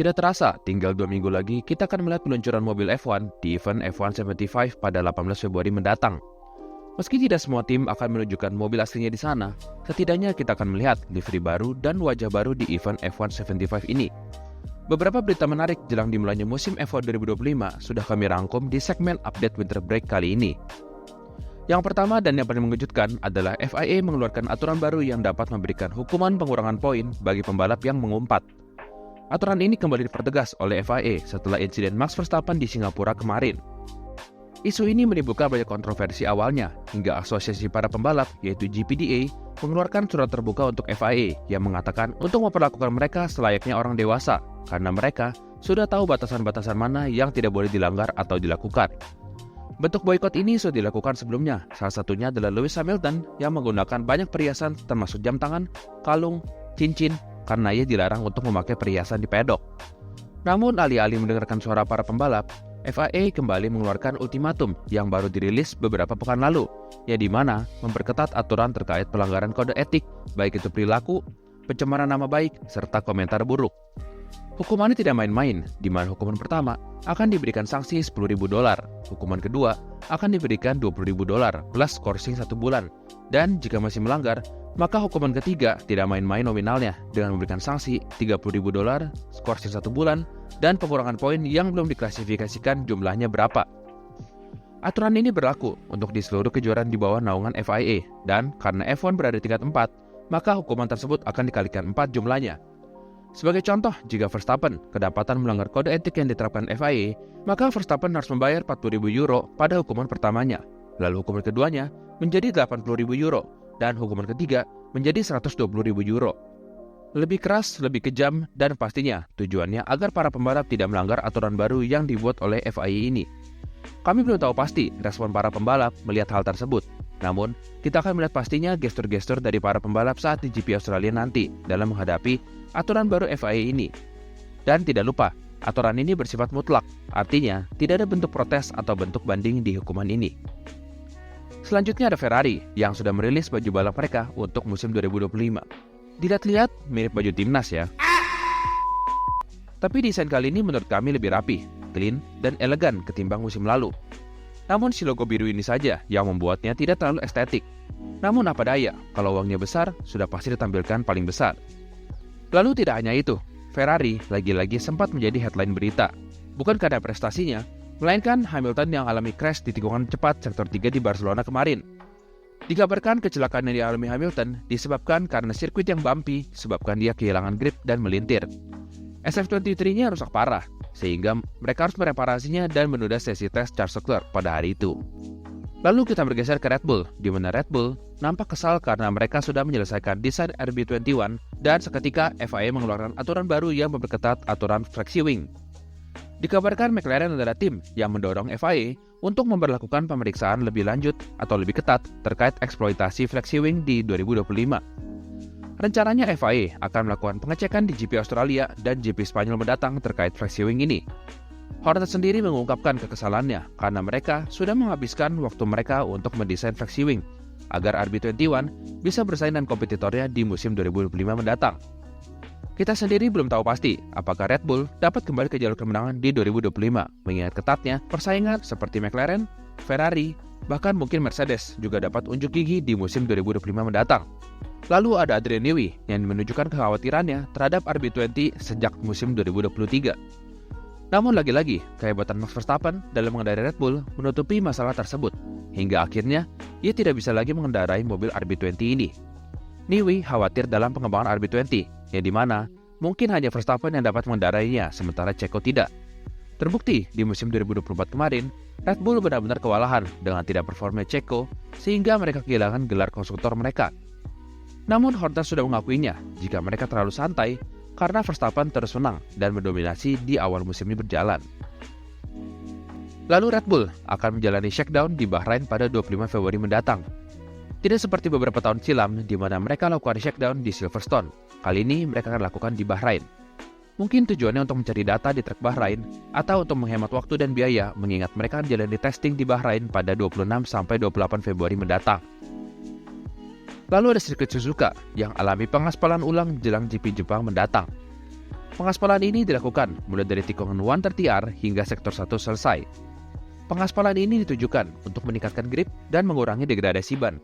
Tidak terasa, tinggal 2 minggu lagi kita akan melihat peluncuran mobil F1 di event F1 75 pada 18 Februari mendatang. Meski tidak semua tim akan menunjukkan mobil aslinya di sana, setidaknya kita akan melihat livery baru dan wajah baru di event F1 75 ini. Beberapa berita menarik jelang dimulainya musim F1 2025 sudah kami rangkum di segmen update winter break kali ini. Yang pertama dan yang paling mengejutkan adalah FIA mengeluarkan aturan baru yang dapat memberikan hukuman pengurangan poin bagi pembalap yang mengumpat. Aturan ini kembali dipertegas oleh FIA setelah insiden Max Verstappen di Singapura kemarin. Isu ini menimbulkan banyak kontroversi awalnya, hingga asosiasi para pembalap, yaitu GPDA, mengeluarkan surat terbuka untuk FIA yang mengatakan untuk memperlakukan mereka selayaknya orang dewasa, karena mereka sudah tahu batasan-batasan mana yang tidak boleh dilanggar atau dilakukan. Bentuk boikot ini sudah dilakukan sebelumnya, salah satunya adalah Lewis Hamilton yang menggunakan banyak perhiasan termasuk jam tangan, kalung, cincin, karena ia dilarang untuk memakai perhiasan di pedok. Namun alih-alih mendengarkan suara para pembalap, FIA kembali mengeluarkan ultimatum yang baru dirilis beberapa pekan lalu, yang dimana memperketat aturan terkait pelanggaran kode etik, baik itu perilaku, pencemaran nama baik, serta komentar buruk. Hukumannya tidak main-main, di mana hukuman pertama akan diberikan sanksi $10.000, hukuman kedua akan diberikan $20.000 plus skorsing 1 bulan, dan jika masih melanggar, maka hukuman ketiga tidak main-main nominalnya dengan memberikan sanksi $30.000, skorsing 1 bulan, dan pengurangan poin yang belum diklasifikasikan jumlahnya berapa. Aturan ini berlaku untuk di seluruh kejuaraan di bawah naungan FIA, dan karena F1 berada di tingkat 4, maka hukuman tersebut akan dikalikan 4 jumlahnya. Sebagai contoh, jika Verstappen kedapatan melanggar kode etik yang diterapkan FIA, maka Verstappen harus membayar €40.000 pada hukuman pertamanya, lalu hukuman keduanya menjadi €80.000, dan hukuman ketiga menjadi €120.000. Lebih keras, lebih kejam, dan pastinya tujuannya agar para pembalap tidak melanggar aturan baru yang dibuat oleh FIA ini. Kami belum tahu pasti respon para pembalap melihat hal tersebut. Namun, kita akan melihat pastinya gestur-gestur dari para pembalap saat di GP Australia nanti dalam menghadapi aturan baru FIA ini. Dan tidak lupa, aturan ini bersifat mutlak, artinya tidak ada bentuk protes atau bentuk banding di hukuman ini. Selanjutnya ada Ferrari yang sudah merilis baju balap mereka untuk musim 2025. Dilihat-lihat mirip baju timnas ya. Tapi desain kali ini menurut kami lebih rapi, clean, dan elegan ketimbang musim lalu. Namun si logo biru ini saja yang membuatnya tidak terlalu estetik. Namun apa daya, kalau uangnya besar, sudah pasti ditampilkan paling besar. Lalu tidak hanya itu, Ferrari lagi-lagi sempat menjadi headline berita. Bukan karena prestasinya, melainkan Hamilton yang alami crash di tikungan cepat sektor 3 di Barcelona kemarin. Dikabarkan kecelakaan yang dialami Hamilton disebabkan karena sirkuit yang bumpy, sebabkan dia kehilangan grip dan melintir. SF23-nya rusak parah, sehingga mereka harus mereparasinya dan menunda sesi tes Charles Leclerc pada hari itu. Lalu kita bergeser ke Red Bull, di mana Red Bull nampak kesal karena mereka sudah menyelesaikan desain RB21 dan seketika FIA mengeluarkan aturan baru yang memperketat aturan flexi wing. Dikabarkan McLaren adalah tim yang mendorong FIA untuk memperlakukan pemeriksaan lebih lanjut atau lebih ketat terkait eksploitasi flexi wing di 2025. Rencananya FIA akan melakukan pengecekan di GP Australia dan GP Spanyol mendatang terkait flexi wing ini. Hornet sendiri mengungkapkan kekesalannya karena mereka sudah menghabiskan waktu mereka untuk mendesain flexi wing agar RB21 bisa bersaing dengan kompetitornya di musim 2025 mendatang. Kita sendiri belum tahu pasti apakah Red Bull dapat kembali ke jalur kemenangan di 2025, mengingat ketatnya persaingan seperti McLaren, Ferrari, bahkan mungkin Mercedes juga dapat unjuk gigi di musim 2025 mendatang. Lalu ada Adrian Newey yang menunjukkan kekhawatirannya terhadap RB20 sejak musim 2023. Namun lagi-lagi, kehebatan Max Verstappen dalam mengendarai Red Bull menutupi masalah tersebut, hingga akhirnya ia tidak bisa lagi mengendarai mobil RB20 ini. Newey khawatir dalam pengembangan RB20, yang dimana mungkin hanya Verstappen yang dapat mengendarainya, sementara Checo tidak. Terbukti di musim 2024 kemarin, Red Bull benar-benar kewalahan dengan tidak performnya Checo, sehingga mereka kehilangan gelar konstruktor mereka. Namun Horner sudah mengakuinya jika mereka terlalu santai karena Verstappen terus menang dan mendominasi di awal musim ini berjalan. Lalu Red Bull akan menjalani shakedown di Bahrain pada 25 Februari mendatang. Tidak seperti beberapa tahun silam di mana mereka lakukan shakedown di Silverstone. Kali ini mereka akan lakukan di Bahrain. Mungkin tujuannya untuk mencari data di trek Bahrain atau untuk menghemat waktu dan biaya mengingat mereka akan menjalani testing di Bahrain pada 26-28 Februari mendatang. Lalu ada sirkuit Suzuka yang alami pengaspalan ulang jelang GP Jepang mendatang. Pengaspalan ini dilakukan mulai dari tikungan 130R hingga sektor 1 selesai. Pengaspalan ini ditujukan untuk meningkatkan grip dan mengurangi degradasi ban.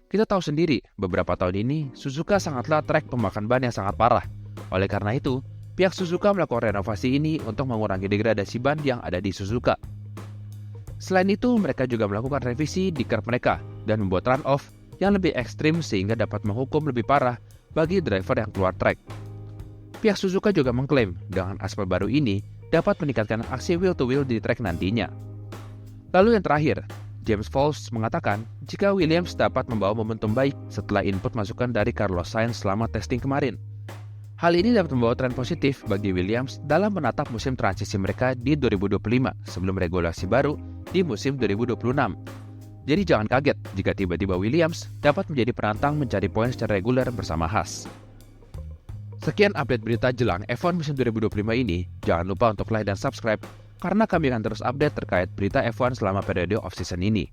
Kita tahu sendiri, beberapa tahun ini Suzuka sangatlah trek pemakan ban yang sangat parah. Oleh karena itu, pihak Suzuka melakukan renovasi ini untuk mengurangi degradasi ban yang ada di Suzuka. Selain itu, mereka juga melakukan revisi di curb mereka dan membuat run-off yang lebih ekstrim sehingga dapat menghukum lebih parah bagi driver yang keluar trek. Pihak Suzuka juga mengklaim dengan aspal baru ini dapat meningkatkan aksi wheel-to-wheel di trek nantinya. Lalu yang terakhir, James Foles mengatakan jika Williams dapat membawa momentum baik setelah input masukan dari Carlos Sainz selama testing kemarin. Hal ini dapat membawa tren positif bagi Williams dalam menatap musim transisi mereka di 2025 sebelum regulasi baru di musim 2026. Jadi jangan kaget jika tiba-tiba Williams dapat menjadi penantang mencari poin secara reguler bersama Haas. Sekian update berita jelang F1 musim 2025 ini. Jangan lupa untuk like dan subscribe karena kami akan terus update terkait berita F1 selama periode off-season ini.